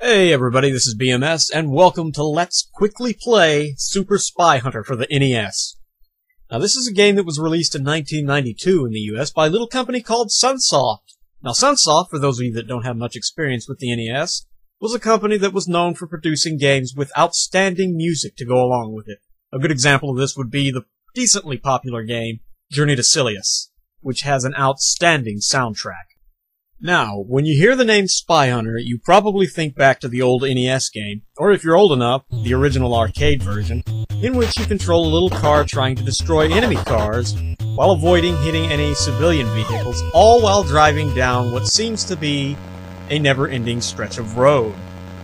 Hey everybody, this is BMS, and welcome to Let's Quickly Play Super Spy Hunter for the NES. Now this is a game that was released in 1992 in the US by a little company called Sunsoft. Now Sunsoft, for those of you that don't have much experience with the NES, was a company that was known for producing games with outstanding music to go along with it. A good example of this would be the decently popular game Journey to Silius, which has an outstanding soundtrack. Now, when you hear the name Spy Hunter, you probably think back to the old NES game, or if you're old enough, the original arcade version, in which you control a little car trying to destroy enemy cars while avoiding hitting any civilian vehicles, all while driving down what seems to be a never-ending stretch of road.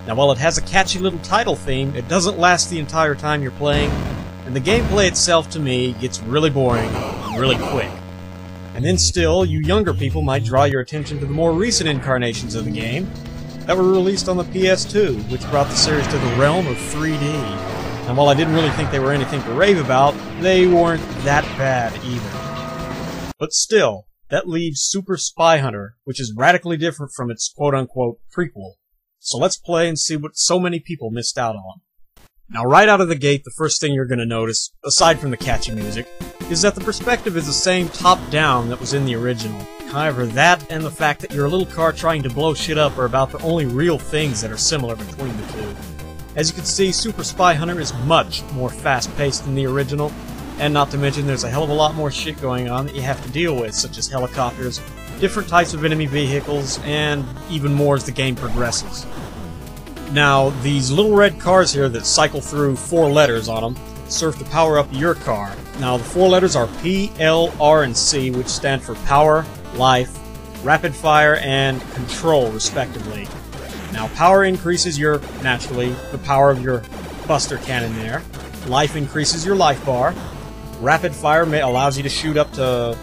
Now, while it has a catchy little title theme, it doesn't last the entire time you're playing, and the gameplay itself, to me, gets really boring really quick. And then still, you younger people might draw your attention to the more recent incarnations of the game that were released on the PS2, which brought the series to the realm of 3D. And while I didn't really think they were anything to rave about, they weren't that bad either. But still, that leaves Super Spy Hunter, which is radically different from its quote-unquote prequel. So let's play and see what so many people missed out on. Now, right out of the gate, the first thing you're going to notice, aside from the catchy music, is that the perspective is the same top-down that was in the original. However, that and the fact that you're a little car trying to blow shit up are about the only real things that are similar between the two. As you can see, Super Spy Hunter is much more fast-paced than the original, and not to mention there's a hell of a lot more shit going on that you have to deal with, such as helicopters, different types of enemy vehicles, and even more as the game progresses. Now, these little red cars here that cycle through 4 letters on them serve to power up your car. Now, the 4 letters are P, L, R, and C, which stand for Power, Life, Rapid Fire, and Control, respectively. Now, Power increases naturally, the power of your Buster Cannon there. Life increases your life bar. Rapid Fire allows you to shoot up to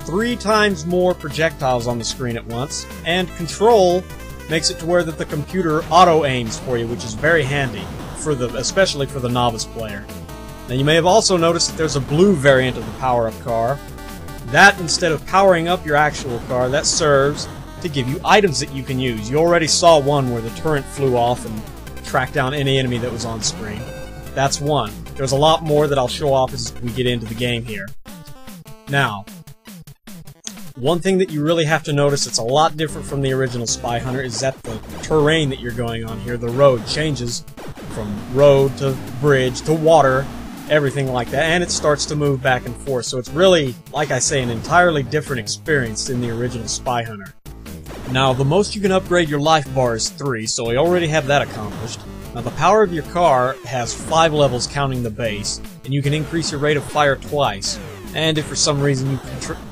3 times more projectiles on the screen at once. And Control makes it to where that the computer auto-aims for you, which is very handy, especially for the novice player. Now, you may have also noticed that there's a blue variant of the power-up car. That, instead of powering up your actual car, that serves to give you items that you can use. You already saw one where the turret flew off and tracked down any enemy that was on screen. That's one. There's a lot more that I'll show off as we get into the game here. Now, one thing that you really have to notice that's a lot different from the original Spy Hunter is that the terrain that you're going on here, the road, changes from road to bridge to water, everything like that, and it starts to move back and forth. So it's really, like I say, an entirely different experience than the original Spy Hunter. Now, the most you can upgrade your life bar is 3, so we already have that accomplished. Now, the power of your car has 5 levels counting the base, and you can increase your rate of fire twice. And if for some reason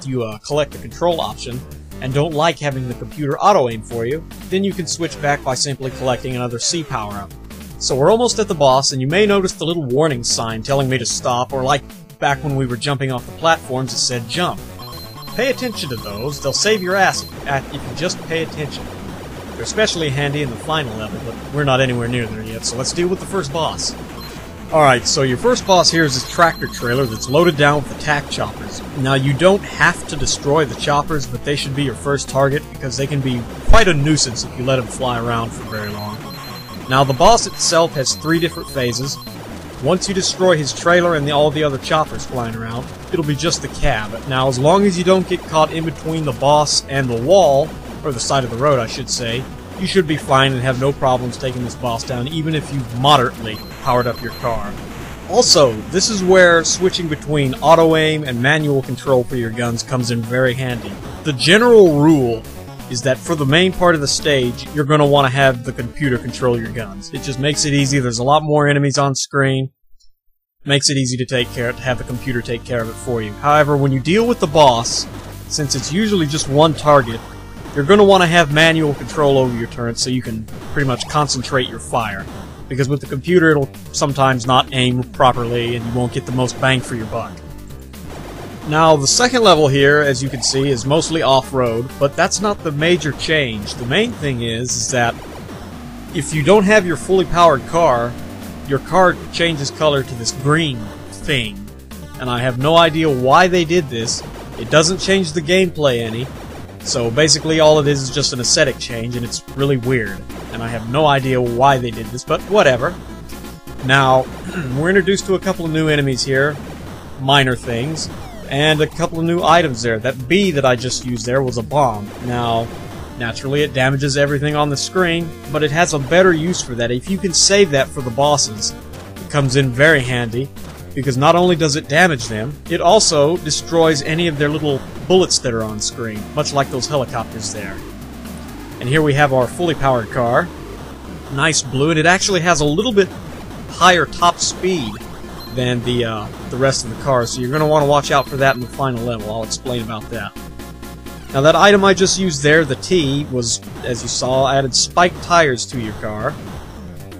you collect the control option and don't like having the computer auto-aim for you, then you can switch back by simply collecting another C power-up. So we're almost at the boss, and you may notice the little warning sign telling me to stop, or like back when we were jumping off the platforms, it said jump. Pay attention to those, they'll save your ass if you just pay attention. They're especially handy in the final level, but we're not anywhere near there yet, so let's deal with the first boss. Alright, so your first boss here is this tractor trailer that's loaded down with attack choppers. Now, you don't have to destroy the choppers, but they should be your first target because they can be quite a nuisance if you let them fly around for very long. Now, the boss itself has 3 different phases. Once you destroy his trailer and all the other choppers flying around, it'll be just the cab. Now, as long as you don't get caught in between the boss and the wall, or the side of the road, I should say, you should be fine and have no problems taking this boss down, even if you've moderately powered up your car. Also, this is where switching between auto-aim and manual control for your guns comes in very handy. The general rule is that for the main part of the stage, you're going to want to have the computer control your guns. It just makes it easy. There's a lot more enemies on screen. Makes it easy to have the computer take care of it for you. However, when you deal with the boss, since it's usually just one target, you're going to want to have manual control over your turrets so you can pretty much concentrate your fire. Because with the computer, it'll sometimes not aim properly and you won't get the most bang for your buck. Now, the second level here, as you can see, is mostly off-road, but that's not the major change. The main thing is that if you don't have your fully powered car, your car changes color to this green thing. And I have no idea why they did this. It doesn't change the gameplay any. So basically all it is just an aesthetic change, and it's really weird. and I have no idea why they did this, but whatever. Now, we're introduced to a couple of new enemies here, minor things, and a couple of new items there. That bee that I just used there was a bomb. Now, naturally it damages everything on the screen, but it has a better use for that. If you can save that for the bosses, it comes in very handy, because not only does it damage them, it also destroys any of their little bullets that are on screen, much like those helicopters there. And here we have our fully powered car. Nice blue, and it actually has a little bit higher top speed than the rest of the cars, so you're going to want to watch out for that in the final level. I'll explain about that. Now that item I just used there, the T, was, as you saw, added spiked tires to your car.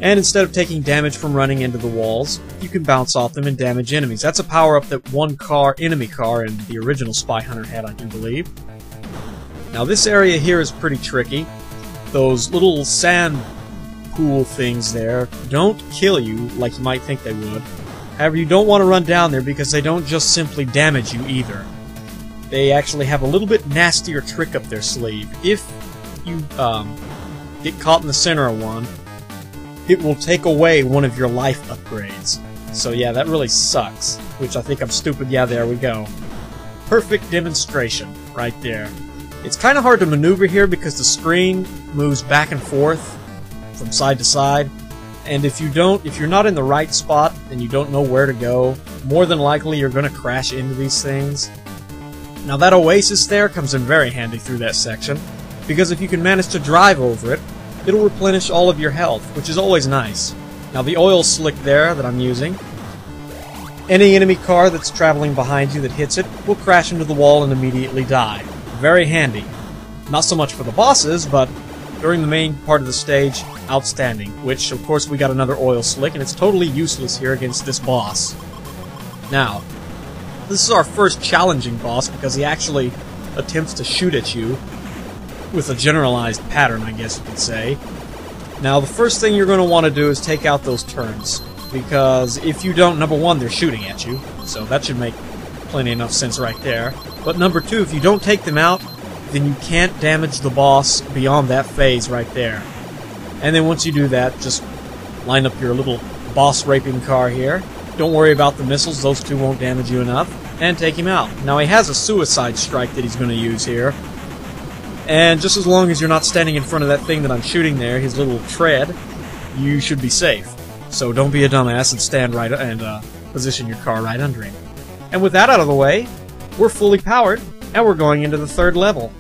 And instead of taking damage from running into the walls, you can bounce off them and damage enemies. That's a power-up that one enemy car in the original Spy Hunter had, I do believe. Now this area here is pretty tricky. Those little sand pool things there don't kill you like you might think they would. However, you don't want to run down there because they don't just simply damage you either. They actually have a little bit nastier trick up their sleeve. If you get caught in the center of one, it will take away one of your life upgrades. So yeah, that really sucks. Which I think I'm stupid. Yeah, there we go. Perfect demonstration right there. It's kind of hard to maneuver here because the screen moves back and forth from side to side, and if you're not in the right spot and you don't know where to go, more than likely you're going to crash into these things. Now that oasis there comes in very handy through that section, because if you can manage to drive over it, it'll replenish all of your health, which is always nice. Now the oil slick there that I'm using, any enemy car that's traveling behind you that hits it will crash into the wall and immediately die. Very handy. Not so much for the bosses, but during the main part of the stage, outstanding. Which, of course, we got another oil slick, and it's totally useless here against this boss. Now, this is our first challenging boss because he actually attempts to shoot at you with a generalized pattern, I guess you could say. Now, the first thing you're going to want to do is take out those turns, because if you don't, number one, they're shooting at you, so that should make plenty enough sense right there. But number two, if you don't take them out, then you can't damage the boss beyond that phase right there. And then once you do that, just line up your little boss-raping car here. Don't worry about the missiles, those two won't damage you enough. And take him out. Now he has a suicide strike that he's going to use here. And just as long as you're not standing in front of that thing that I'm shooting there, his little tread, you should be safe. So don't be a dumbass and stand right and position your car right under him. And with that out of the way, we're fully powered, and we're going into the third level.